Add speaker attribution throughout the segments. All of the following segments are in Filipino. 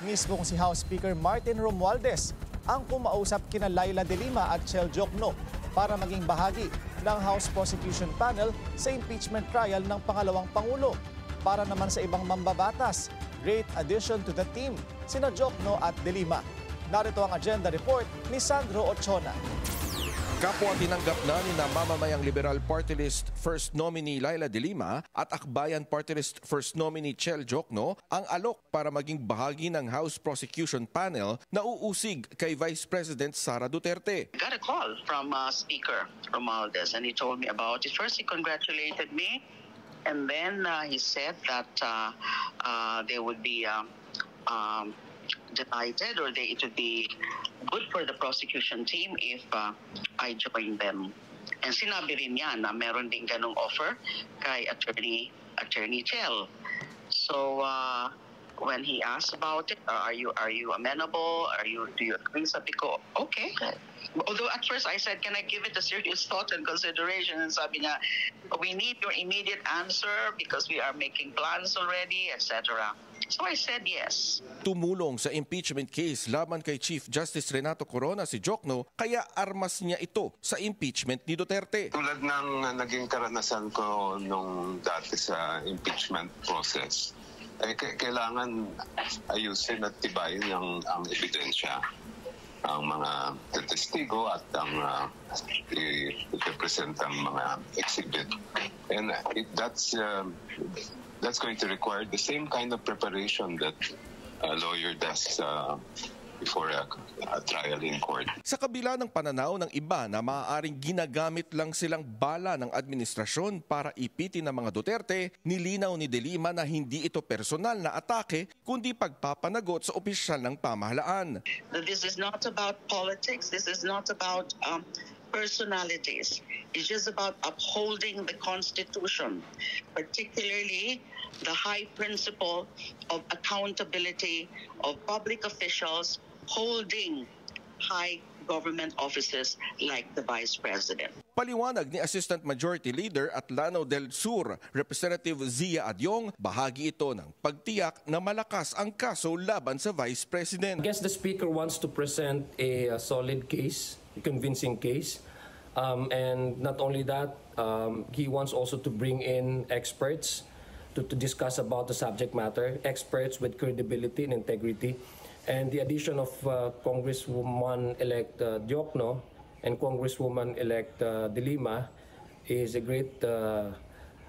Speaker 1: Mismong si House Speaker Martin Romualdez ang kumausap kina Laila De Lima at Chel Jokno para maging bahagi ng House Prosecution Panel sa impeachment trial ng pangalawang Pangulo. Para naman sa ibang mambabatas, great addition to the team, sina Jokno at De Lima. Narito ang agenda report ni Sandro Ochona.
Speaker 2: Kapwa tinanggap na ni Mamamayang Liberal Party List First Nominee Laila De Lima at Akbayan Party List First Nominee Chel Jokno ang alok para maging bahagi ng House Prosecution Panel na uusig kay Vice President Sara Duterte.
Speaker 3: I got a call from Speaker Romualdez and he told me about it. First, he congratulated me and then he said that they would be delighted or it would be good for the prosecution team if I join them. And sinabi rin niya na meron din ganong offer kay Attorney Chel. So when he asked about it, are you amenable? Do you agree? Sabi ko, okay. Although at first I said, can I give it a serious thought and consideration? And sabi niya, we need your immediate answer because we are making plans already, etc. So I said yes.
Speaker 2: Tumulong sa impeachment case laban kay Chief Justice Renato Corona si Jokno, kaya armas niya ito sa impeachment ni Duterte.
Speaker 4: Tulad ng naging karanasan ko nung dati sa impeachment process, kailangan ayusin at tibayin ang ebidensya, ang mga testigo at ang i-represent ang mga exhibit. And that's going to require the same kind of preparation that a lawyer does before a trial in court.
Speaker 2: Sa kabila ng pananaw ng iba na maaaring ginagamit lang silang bala ng administrasyon para ipitin ng mga Duterte, nilinaw ni De Lima na hindi ito personal na atake kundi pagpapanagot sa opisyal ng pamahalaan.
Speaker 3: This is not about politics. This is not about personalities. It's just about upholding the Constitution, particularly the high principle of accountability of public officials holding high government offices like the Vice President.
Speaker 2: Paliwanag ni Assistant Majority Leader at Lanao del Sur, Representative Zia Adyong, bahagi ito ng pagtiyak na malakas ang kaso laban sa Vice President.
Speaker 5: I guess the Speaker wants to present a solid case, a convincing case. And not only that, he wants also to bring in experts to discuss about the subject matter, experts with credibility and integrity. And the addition of Congresswoman-elect Jokno and Congresswoman-elect De Lima is a great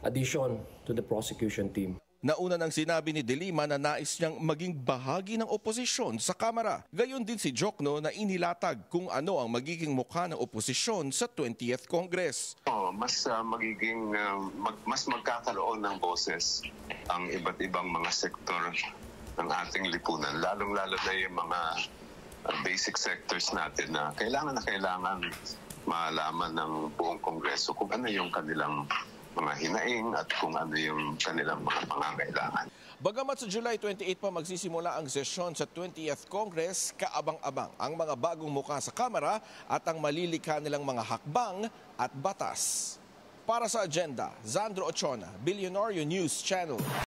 Speaker 5: addition to the prosecution team.
Speaker 2: Nauna nang sinabi ni De Lima na nais niyang maging bahagi ng oposisyon sa Kamara. Gayon din si Jokno na inilatag kung ano ang magiging mukha ng oposisyon sa 20th Congress.
Speaker 4: Mas magkakaroon ng boses ang iba't ibang mga sektor ng ating lipunan, lalong-lalo na yung mga basic sectors natin na kailangan malaman ng buong Kongreso kung ano yung kanilang mga hinaing at kung ano yung kanilang mga pangangailangan.
Speaker 2: Bagamat sa July 28 pa magsisimula ang sesyon sa 20th Congress, kaabang-abang ang mga bagong mukha sa Kamara at ang malilikha nilang mga hakbang at batas. Para sa agenda, Sandro Ochona, Billionario News Channel.